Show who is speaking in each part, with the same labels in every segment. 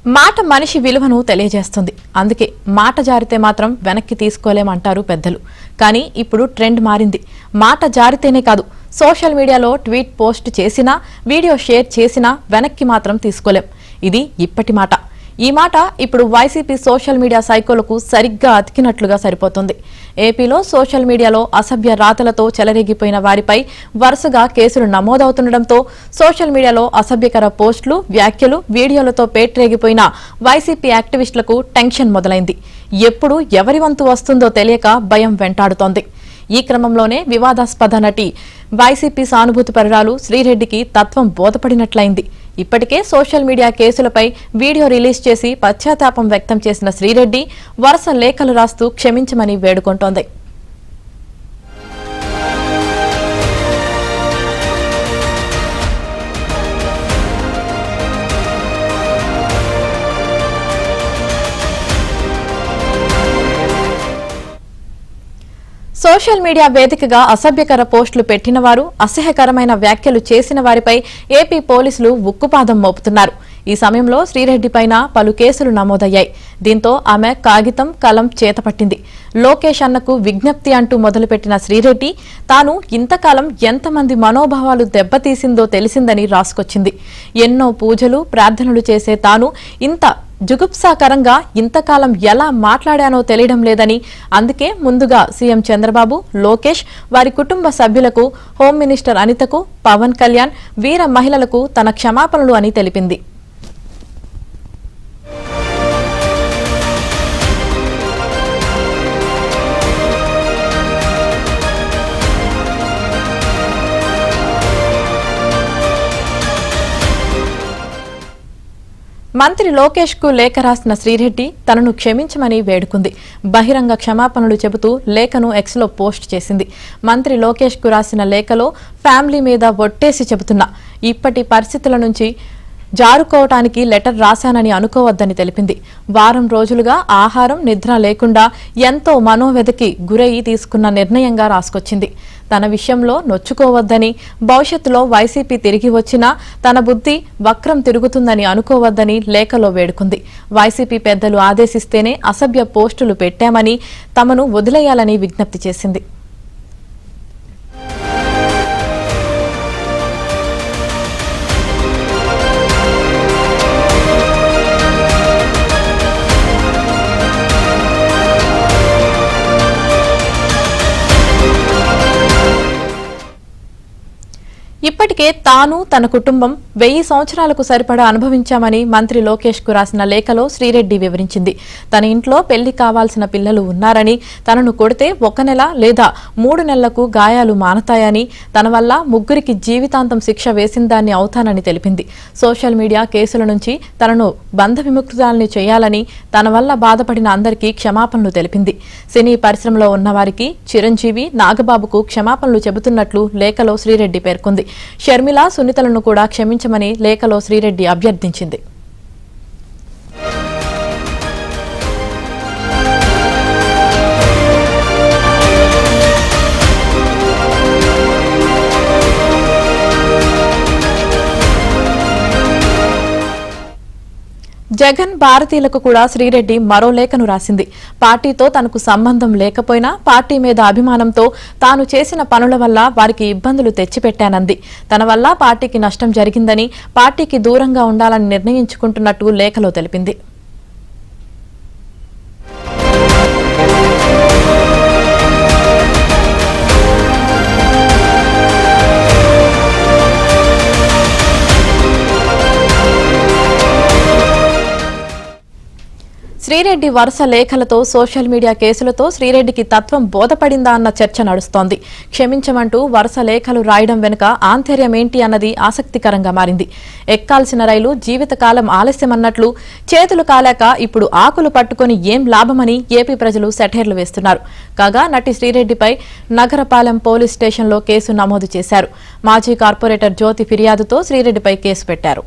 Speaker 1: మాట మనిషి విలువను తెలియజేస్తుంది. అందుకే మాట జారితే మాత్రం వెనక్కి తీసుకోలేమంటారు పెద్దలు. కానీ ఇప్పుడు ట్రెండ్ మారింది. మాట జారితేనే కాదు, సోషల్ మీడియాలో ట్వీట్ పోస్ట్ చేసినా, వీడియో షేర్ చేసినా వెనక్కి మాత్రం తీసుకోలేం. ఇది ఇప్పటి మాట. ఈ మాట ఇప్పుడు వైసీపీ సోషల్ మీడియా సైకోలకు సరిగ్గా అతికినట్లుగా సరిపోతుంది. ఏపీలో సోషల్ మీడియాలో అసభ్య రాతలతో చెలరేగిపోయిన వారిపై వరుసగా కేసులు నమోదవుతుండటంతో సోషల్ మీడియాలో అసభ్యకర పోస్టులు, వ్యాఖ్యలు, వీడియోలతో పేట్రేగిపోయిన వైసీపీ యాక్టివిస్టులకు టెన్షన్ మొదలైంది. ఎప్పుడు ఎవరి వంతు వస్తుందో తెలియక భయం వెంటాడుతోంది. ఈ క్రమంలోనే వివాదాస్పద నటి వైసీపీ సానుభూతిపరురాలు శ్రీరెడ్డికి తత్వం బోధపడినట్లయింది. ఇప్పటికే సోషల్ మీడియా కేసులపై వీడియో రిలీజ్ చేసి పశ్చాత్తాపం వ్యక్తం చేసిన శ్రీరెడ్డి వరుస లేఖలు రాస్తూ క్షమించమని వేడుకుంటోంది. సోషల్ మీడియా వేదికగా అసభ్యకర పోస్టులు పెట్టిన వారు, అసహ్యకరమైన వ్యాఖ్యలు చేసిన వారిపై ఏపీ పోలీసులు ఉక్కుపాదం మోపుతున్నారు. ఈ సమయంలో శ్రీరెడ్డి పైన పలు కేసులు నమోదయ్యాయి. దీంతో ఆమె కాగితం, కలం చేతపట్టింది. లోకేష్ అన్నకు విజ్ఞప్తి అంటూ మొదలుపెట్టిన శ్రీరెడ్డి తాను ఇంతకాలం ఎంతమంది మనోభావాలు దెబ్బతీసిందో తెలిసిందని రాసుకొచ్చింది. ఎన్నో పూజలు, ప్రార్థనలు చేసే తాను ఇంత జుగుప్సాకరంగా ఇంతకాలం ఎలా మాట్లాడానో తెలియడం లేదని, అందుకే ముందుగా సీఎం చంద్రబాబు, లోకేష్, వారి కుటుంబ సభ్యులకు, హోం మినిస్టర్ అనితకు, పవన్ కళ్యాణ్, వీర మహిళలకు తన క్షమాపణలు అని తెలిపింది. మంత్రి లోకేష్ కు లేఖ రాసిన శ్రీరెడ్డి తనను క్షమించమని వేడుకుంది. బహిరంగ క్షమాపణలు చెబుతూ లేఖను ఎక్స్లో పోస్ట్ చేసింది. మంత్రి లోకేష్ కు రాసిన లేఖలో ఫ్యామిలీ మీద ఒట్టేసి చెబుతున్నా, ఇప్పటి పరిస్థితుల నుంచి జారుకోవటానికి లెటర్ రాశానని అనుకోవద్దని తెలిపింది. వారం రోజులుగా ఆహారం, నిద్ర లేకుండా ఎంతో మనోవ్యధకి గురయ్యి తీసుకున్న నిర్ణయంగా రాసుకొచ్చింది. తన విషయంలో నొచ్చుకోవద్దని, భవిష్యత్తులో వైసీపీ తిరిగి వచ్చినా తన బుద్ధి వక్రం తిరుగుతుందని అనుకోవద్దని లేఖలో వేడుకుంది. వైసీపీ పెద్దలు ఆదేశిస్తేనే అసభ్య పోస్టులు పెట్టామని, తమను వదిలేయాలని విజ్ఞప్తి చేసింది. ఇప్పటికే తాను, తన కుటుంబం 1000 సంవత్సరాలకు సరిపడా అనుభవించామని మంత్రి లోకేష్ కు రాసిన లేఖలో శ్రీరెడ్డి వివరించింది. తన ఇంట్లో పెళ్లి కావాల్సిన పిల్లలు ఉన్నారని, తనను కొడితే 1 నెల లేదా 3 నెలలకు గాయాలు మానతాయని, తన వల్ల 3 జీవితాంతం శిక్ష వేసిందాన్ని అవుతానని తెలిపింది. సోషల్ మీడియా కేసుల నుంచి తనను బంధ విముక్తురాల్ని చేయాలని, తన వల్ల బాధపడిన అందరికీ క్షమాపణలు తెలిపింది. సినీ పరిశ్రమలో ఉన్నవారికి, చిరంజీవి, నాగబాబుకు క్షమాపణలు చెబుతున్నట్లు లేఖలో శ్రీరెడ్డి పేర్కొంది. షర్మిల, సునీతలను కూడా క్షమించమని లేఖలో శ్రీరెడ్డి అభ్యర్థించింది. జగన్ భారతీయులకు కూడా శ్రీరెడ్డి మరో లేఖను రాసింది. పార్టీతో తనకు సంబంధం లేకపోయినా పార్టీ మీద అభిమానంతో తాను చేసిన పనుల వల్ల వారికి ఇబ్బందులు తెచ్చిపెట్టానంది. తన వల్ల పార్టీకి నష్టం జరిగిందని, పార్టీకి దూరంగా ఉండాలని నిర్ణయించుకుంటున్నట్టు లేఖలో తెలిపింది. శ్రీరెడ్డి వరుస లేఖలతో, సోషల్ మీడియా కేసులతో శ్రీరెడ్డికి తత్వం బోధపడిందా అన్న చర్చ నడుస్తోంది. క్షమించమంటూ వరుస లేఖలు రాయడం వెనుక ఆంతర్యమేంటి అన్నది ఆసక్తికరంగా మారింది. ఎక్కాల్సిన రైలు జీవితకాలం ఆలస్యమన్నట్లు చేతులు కాలాక ఇప్పుడు ఆకులు పట్టుకుని ఏం లాభమని ఏపీ ప్రజలు సెటైర్లు వేస్తున్నారు. కాగా నటి శ్రీరెడ్డిపై నగరపాలెం పోలీస్ స్టేషన్లో కేసు నమోదు చేశారు. మాజీ కార్పొరేటర్ జ్యోతి ఫిర్యాదుతో శ్రీరెడ్డిపై కేసు పెట్టారు.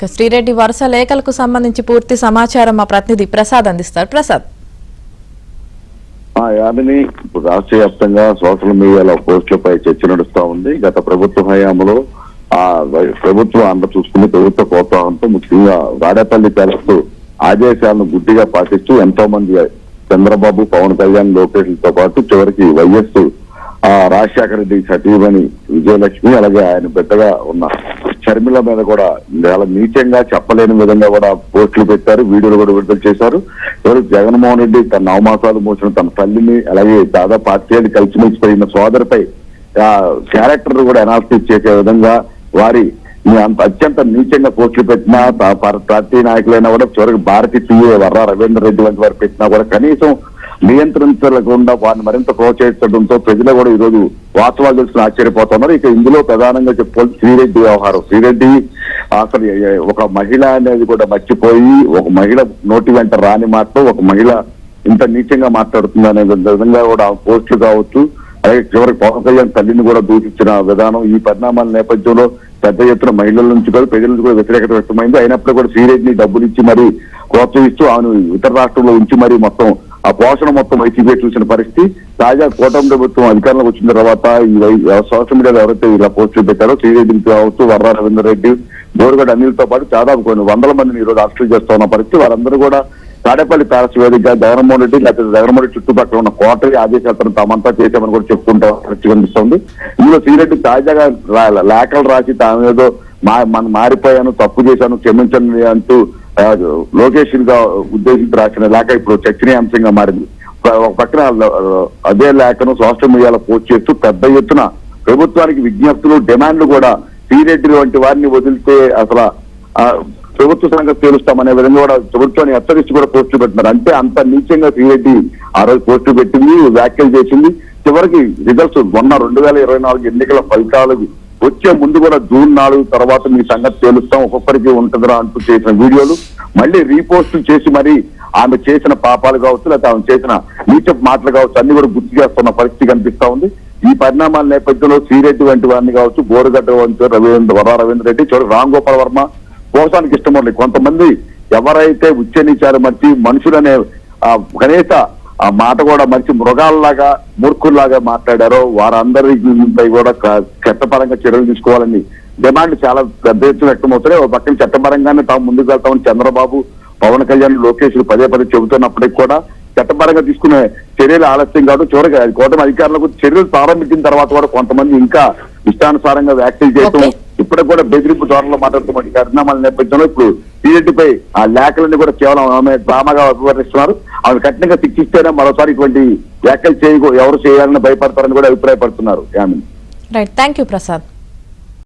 Speaker 1: ఇక శ్రీరెడ్డి వరుస లేఖలకు సంబంధించి పూర్తి సమాచారం మా ప్రతినిధి ప్రసాద్ అందిస్తారు. ప్రసాద్.
Speaker 2: యామిని, ఇప్పుడు రాష్ట్ర వ్యాప్తంగా సోషల్ మీడియాలో పోస్టులపై చర్చ నడుస్తా ఉంది. గత ప్రభుత్వ హయాంలో ప్రభుత్వం అండ చూసుకుని ప్రభుత్వ ప్రోత్సాహంతో ముఖ్యంగా వాడేపల్లి ప్యాలెస్ ఆదేశాలను గుడ్డిగా పాటిస్తూ ఎంతో మంది చంద్రబాబు, పవన్ కళ్యాణ్, లోకేష్లతో పాటు చివరికి వైఎస్ రాజశేఖర రెడ్డి సతీమణి విజయలక్ష్మి, అలాగే ఆయన బిడ్డగా ఉన్న షర్మిల మీద కూడా చాలా నీచంగా చెప్పలేని విధంగా కూడా పోస్టులు పెట్టారు, వీడియోలు కూడా విడుదల చేశారు. ఎవరు జగన్మోహన్ రెడ్డి తన 9 మాసాలు మోసిన తన తల్లిని, అలాగే దాదాపు 10 ఏళ్ళు కలిసిమెలిసిపోయిన సోదరిపై క్యారెక్టర్ కూడా అనాలిసిస్ చేసే విధంగా వారి అంత అత్యంత నీచంగా పోస్టులు పెట్టినా పార్టీ నాయకులైనా కూడా చివరికి భారతీ సీఏ వర్రా రవీంద్ర రెడ్డి వంటి వారు పెట్టినా కూడా కనీసం నియంత్రించకుండా వారిని మరింత ప్రోత్సహించడంతో ప్రజలు కూడా ఈ రోజు వాస్తవాలు తెలుసుకుని ఆశ్చర్యపోతున్నారు. ఇక ఇందులో ప్రధానంగా చెప్పుకోవాలి శ్రీరెడ్డి వ్యవహారం. శ్రీరెడ్డి అసలు ఒక మహిళ అనేది కూడా మర్చిపోయి, ఒక మహిళ నోటి వెంట రాని మాటలు ఒక మహిళ ఇంత నీచంగా మాట్లాడుతుంది అనే విధంగా కూడా పోస్టులు కావచ్చు, అలాగే చివరికి పవన్ కళ్యాణ్ తల్లిని కూడా దూషించిన విధానం, ఈ పరిణామాల నేపథ్యంలో పెద్ద ఎత్తున మహిళల నుంచి కూడా ప్రజల నుంచి కూడా వ్యతిరేకత వ్యక్తమైంది. అయినప్పుడు కూడా శ్రీరెడ్డిని డబ్బులు ఇచ్చి మరీ ప్రోత్సహిస్తూ ఆమెను ఇతర రాష్ట్రంలో ఉంచి మరీ మొత్తం ఆ పోషణ మొత్తం వైసీపీ చూసిన పరిస్థితి. తాజా కూటమి ప్రభుత్వం అధికారంలోకి వచ్చిన తర్వాత ఈ సోషల్ మీడియాలో ఎవరైతే ఇలా పోస్టులు పెట్టారో శ్రీరెడ్డిని కావచ్చు, వర్రా రవీంద్ర రెడ్డి, బోరుగడ్డ అనిల్తో పాటు దాదాపు కొన్ని 100 మందిని ఈ రోజు అరెస్టులు చేస్తా ఉన్న పరిస్థితి. వారందరూ కూడా తాడేపల్లి ప్యాలెస్ వేదికగా జగన్మోహన్ రెడ్డి లేకపోతే జగన్మోహన్ రెడ్డి చుట్టుపక్కల ఉన్న కోటరీ ఆదేశాలను తామంతా చేశామని కూడా చెప్పుకుంటా కనిపిస్తుంది. ఇందులో శ్రీరెడ్డి తాజాగా లేఖలు రాసి తాను ఏదో మారిపోయాను, తప్పు చేశాను, క్షమించండి అంటూ లోకేష్ గా ఉద్దేశించి రాసిన లేఖ ఇప్పుడు చర్చనీయాంశంగా మారింది. ఒక పక్కన అదే లేఖను సోషల్ మీడియాలో పోస్ట్ చేస్తూ పెద్ద ఎత్తున ప్రభుత్వానికి విజ్ఞప్తులు, డిమాండ్లు కూడా శ్రీరెడ్డి వంటి వారిని వదిలితే అసలు ప్రభుత్వ సంగతి తెలుస్తామనే విధంగా కూడా ప్రభుత్వాన్ని హెచ్చరించి కూడా పోస్టులు పెట్టినారు. అంటే అంత నీచంగా శ్రీరెడ్డి ఆ రోజు పోస్టులు పెట్టింది, వ్యాఖ్యలు చేసింది. చివరికి రిజల్ట్స్ మొన్న 2024 ఎన్నికల ఫలితాలు వచ్చే ముందు కూడా జూన్ 4 తర్వాత మీ సంగతి తేలుస్తాం, ఒక్కొక్కరికి ఉంటుందిరా అంటూ చేసిన వీడియోలు మళ్ళీ రీపోస్ట్ చేసి మరి ఆమె చేసిన పాపాలు కావచ్చు, లేకపోతే ఆమె చేసిన నీచపు మాటలు కావచ్చు అన్ని కూడా గుర్తు చేస్తున్న పరిస్థితి కనిపిస్తా ఉంది. ఈ పరిణామాల నేపథ్యంలో శ్రీరెడ్డి వంటి వారిని కావచ్చు, బోరుగడ్డ వంటి వర్రా రవీంద్ర రెడ్డి, చివరికి రామ్ గోపాల్ వర్మ పోసానికి ఇష్టం కొంతమంది ఎవరైతే ఉచ్చరించారు మర్చి మనుషులనే కనీస ఆ మాట కూడా మంచి మృగాల్లాగా మూర్ఖుల్లాగా మాట్లాడారో వారందరిపై కూడా చట్టపరంగా చర్యలు తీసుకోవాలని డిమాండ్ చాలా పెద్ద ఎత్తున వ్యక్తమవుతున్నాయి. ఒక పక్కన చట్టపరంగానే తాము ముందుకు వెళ్తామని చంద్రబాబు, పవన్ కళ్యాణ్, లోకేష్ పదే చెబుతున్నప్పటికీ కూడా చట్టపరంగా తీసుకునే చర్యలు ఆలస్యం కాదు. చివరికి కూటమి అధికారులకు చర్యలు ప్రారంభించిన తర్వాత కూడా కొంతమంది ఇంకా ఇష్టానుసారంగా వ్యాఖ్యలు చేయడం, ఇప్పటికి కూడా బెదిరింపు ధోరణిలో మాట్లాడుతున్న పరిణామాల నేపథ్యంలో ఇప్పుడు టీడీపీపై ఆ లేఖలన్నీ కూడా కేవలం ఆమె డ్రామాగా వివరిస్తున్నారు. ఆమె కఠినంగా శిక్షిస్తేనే మరోసారి ఇటువంటి వ్యాఖ్యలు ఎవరు చేయాలని భయపడతారని కూడా అభిప్రాయపడుతున్నారు.
Speaker 1: Right, thank you Prasad.